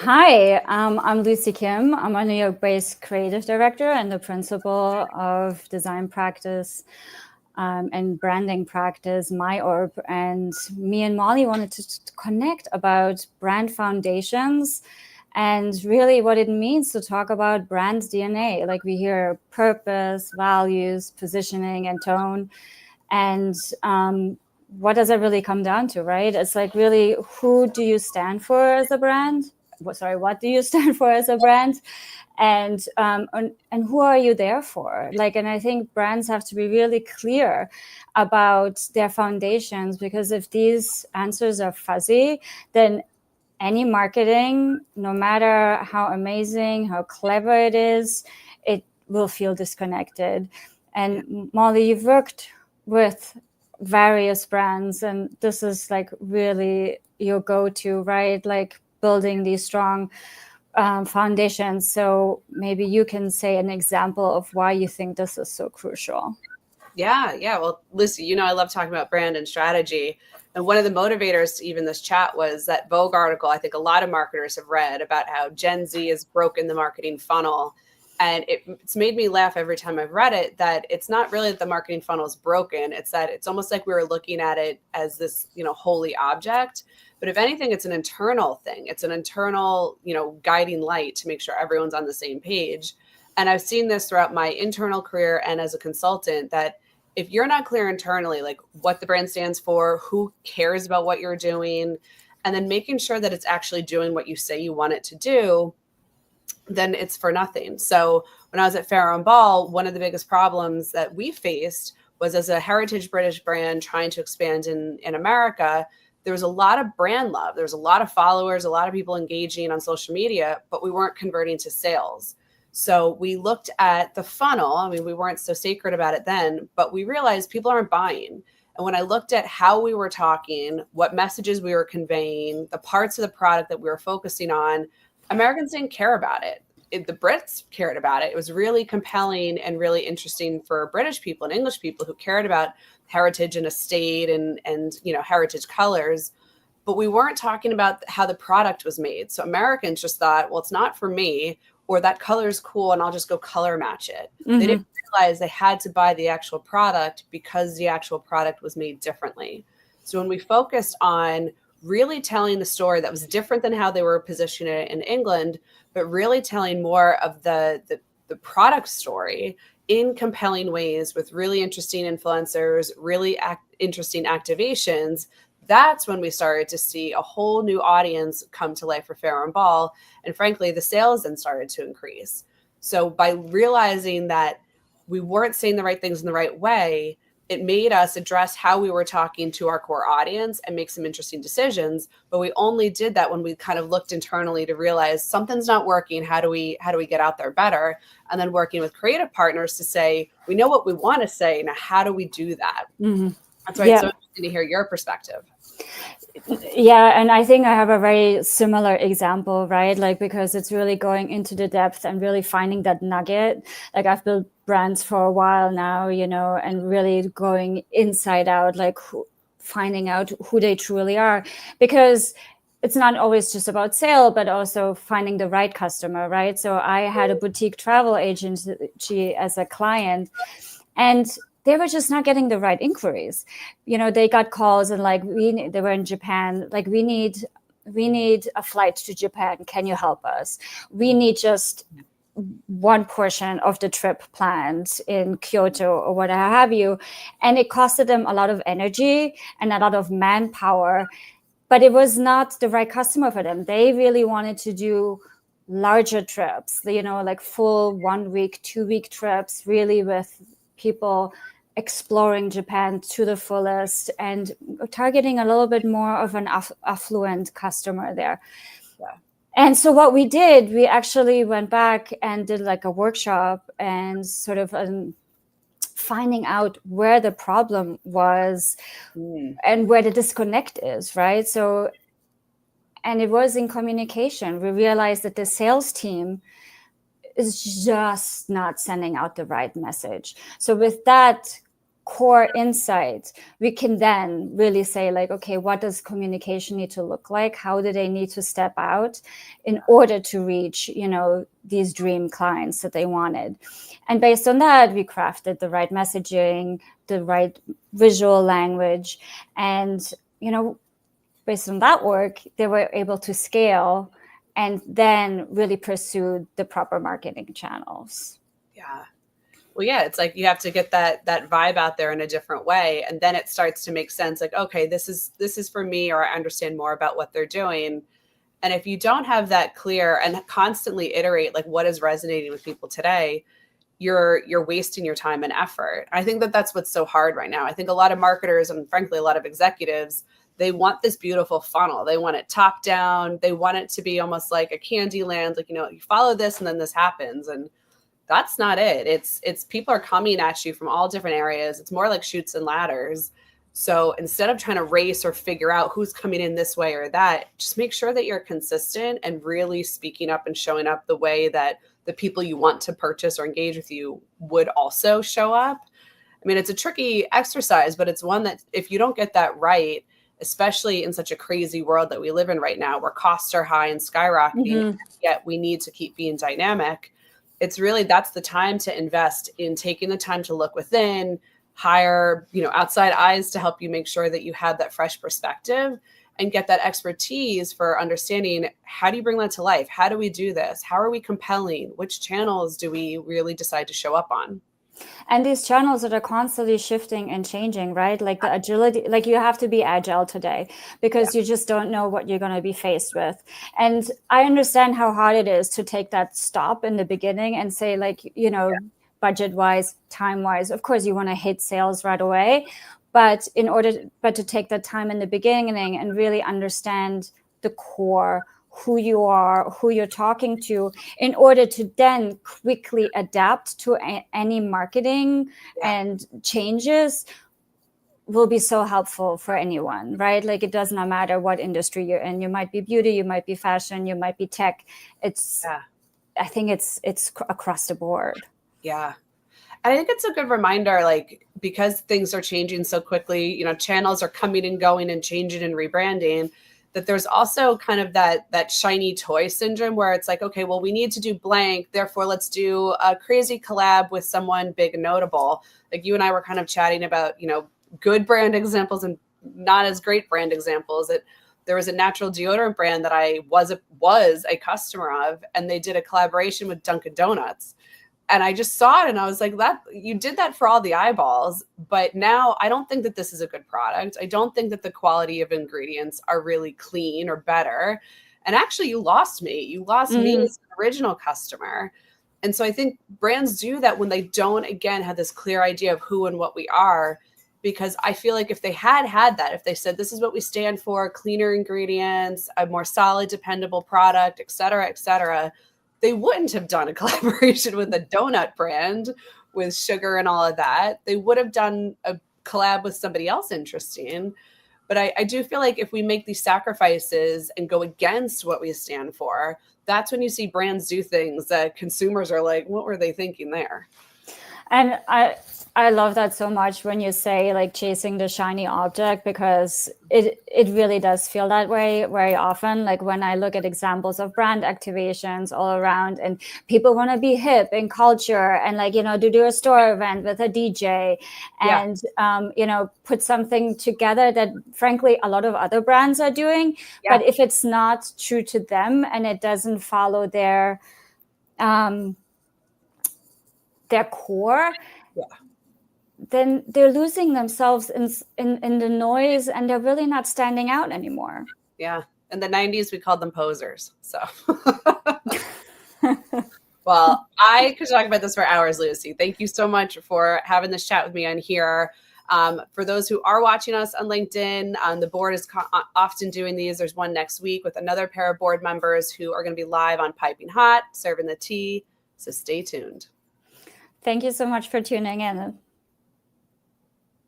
Hi, I'm Lucie Kim. I'm a New York-based creative director and the principal of design practice and branding practice, MyOrb. And me and Molly wanted to connect about brand foundations and really what it means to talk about brand DNA. Like we hear purpose, values, positioning, and tone. And what does it really come down to, right? It's like really, who do you stand for as a brand? What do you stand for as a brand? And who are you there for? Like, and I think brands have to be really clear about their foundations, because if these answers are fuzzy, then any marketing, no matter how amazing, how clever it is, it will feel disconnected. And Molly, you've worked with various brands, and this is like really your go-to, right? Like building these strong foundations. So maybe you can say an example of why you think this is so crucial. Yeah. Well, Lucie, I love talking about brand and strategy. And one of the motivators to even this chat was that Vogue article I think a lot of marketers have read about how Gen Z has broken the marketing funnel. And it's made me laugh every time I've read it, that it's not really that the marketing funnel is broken. It's that it's almost like we were looking at it as this, holy object. But if anything, it's an internal thing. It's an internal, guiding light to make sure everyone's on the same page. And I've seen this throughout my internal career and as a consultant, that if you're not clear internally, like what the brand stands for, who cares about what you're doing, and then making sure that it's actually doing what you say you want it to do, then it's for nothing. So when I was at Farrow & Ball, one of the biggest problems that we faced was, as a heritage British brand trying to expand in America, there was a lot of brand love. There was a lot of followers, a lot of people engaging on social media, but we weren't converting to sales. So we looked at the funnel. I mean, we weren't so sacred about it then, but we realized people aren't buying. And when I looked at how we were talking, what messages we were conveying, the parts of the product that we were focusing on, Americans didn't care about it. The Brits cared about it. It was really compelling and really interesting for British people and English people who cared about heritage and estate and heritage colors. But we weren't talking about how the product was made. So Americans just thought, well, it's not for me, or that color is cool and I'll just go color match it. Mm-hmm. They didn't realize they had to buy the actual product because the actual product was made differently. So when we focused on really telling the story that was different than how they were positioning it in England, but really telling more of the product story in compelling ways with really interesting influencers, really interesting activations, that's when we started to see a whole new audience come to life for Farrow & Ball. And frankly, the sales then started to increase. So by realizing that we weren't saying the right things in the right way, it made us address how we were talking to our core audience and make some interesting decisions. But we only did that when we kind of looked internally to realize something's not working. How do we get out there better? And then working with creative partners to say, we know what we want to say. Now, how do we do that? Mm-hmm. That's why it's so interesting to hear your perspective. Yeah, and I think I have a very similar example, right? Like, because it's really going into the depth and really finding that nugget. Like, I've built brands for a while now, and really going inside out, like finding out who they truly are. Because it's not always just about sale, but also finding the right customer, right? So I had a boutique travel agency as a client, and they were just not getting the right inquiries. They got calls and like, they were in Japan, like, we need a flight to Japan. Can you help us? We need just one portion of the trip planned in Kyoto or what have you. And it costed them a lot of energy and a lot of manpower, but it was not the right customer for them. They really wanted to do larger trips, like full 1 week, 2 week trips, really with people exploring Japan to the fullest and targeting a little bit more of an affluent customer there. Yeah. And so what we did, we actually went back and did like a workshop and sort of finding out where the problem was and where the disconnect is, right? So, and it was in communication. We realized that the sales team is just not sending out the right message. So with that, core insights, we can then really say like, okay, what does communication need to look like? How do they need to step out in order to reach, these dream clients that they wanted? And based on that, we crafted the right messaging, the right visual language. And, based on that work, they were able to scale and then really pursue the proper marketing channels. Yeah. Well, yeah, it's like you have to get that vibe out there in a different way. And then it starts to make sense. Like, okay, this is for me, or I understand more about what they're doing. And if you don't have that clear and constantly iterate, like what is resonating with people today, you're wasting your time and effort. I think that's what's so hard right now. I think a lot of marketers and frankly, a lot of executives, they want this beautiful funnel. They want it top down. They want it to be almost like a candy land. Like, you follow this and then this happens. And that's not it. It's people are coming at you from all different areas. It's more like chutes and ladders. So instead of trying to race or figure out who's coming in this way or that, just make sure that you're consistent and really speaking up and showing up the way that the people you want to purchase or engage with you would also show up. I mean, it's a tricky exercise, but it's one that if you don't get that right, especially in such a crazy world that we live in right now, where costs are high and skyrocketing, yet we need to keep being dynamic. It's really, that's the time to invest in taking the time to look within, hire, outside eyes to help you make sure that you have that fresh perspective and get that expertise for understanding how do you bring that to life? How do we do this? How are we compelling? Which channels do we really decide to show up on? And these channels that are constantly shifting and changing, right? Like the agility, like you have to be agile today because you just don't know what you're going to be faced with. And I understand how hard it is to take that stop in the beginning and say like, budget wise, time wise, of course you want to hit sales right away. But to take that time in the beginning and really understand the core, who you are, who you're talking to, in order to then quickly adapt to any marketing and changes will be so helpful for anyone, right? Like it does not matter what industry you're in. You might be beauty, you might be fashion, you might be tech. I think it's across the board. Yeah. And I think it's a good reminder, like, because things are changing so quickly, channels are coming and going and changing and rebranding, that there's also kind of that shiny toy syndrome where it's like, okay, well, we need to do blank. Therefore, let's do a crazy collab with someone big and notable. Like you and I were kind of chatting about, good brand examples and not as great brand examples. There was a natural deodorant brand that I was a customer of, and they did a collaboration with Dunkin' Donuts. And I just saw it and I was like, that you did that for all the eyeballs. But now I don't think that this is a good product. I don't think that the quality of ingredients are really clean or better. And actually, you lost me. You lost me as an original customer. And so I think brands do that when they don't, again, have this clear idea of who and what we are. Because I feel like if they had that, if they said, this is what we stand for, cleaner ingredients, a more solid, dependable product, et cetera, they wouldn't have done a collaboration with a donut brand with sugar and all of that. They would have done a collab with somebody else interesting. But I do feel like if we make these sacrifices and go against what we stand for, that's when you see brands do things that consumers are like, what were they thinking there? And I love that so much when you say like chasing the shiny object, because it really does feel that way very often. Like when I look at examples of brand activations all around and people want to be hip in culture and like, to do a store event with a DJ and, put something together that frankly, a lot of other brands are doing. But if it's not true to them and it doesn't follow their core, then they're losing themselves in the noise and they're really not standing out anymore. Yeah. In the 90s, we called them posers. So, well, I could talk about this for hours, Lucie. Thank you so much for having this chat with me on here. For those who are watching us on LinkedIn, the board is often doing these. There's one next week with another pair of board members who are going to be live on Piping Hot, serving the tea. So stay tuned. Thank you so much for tuning in.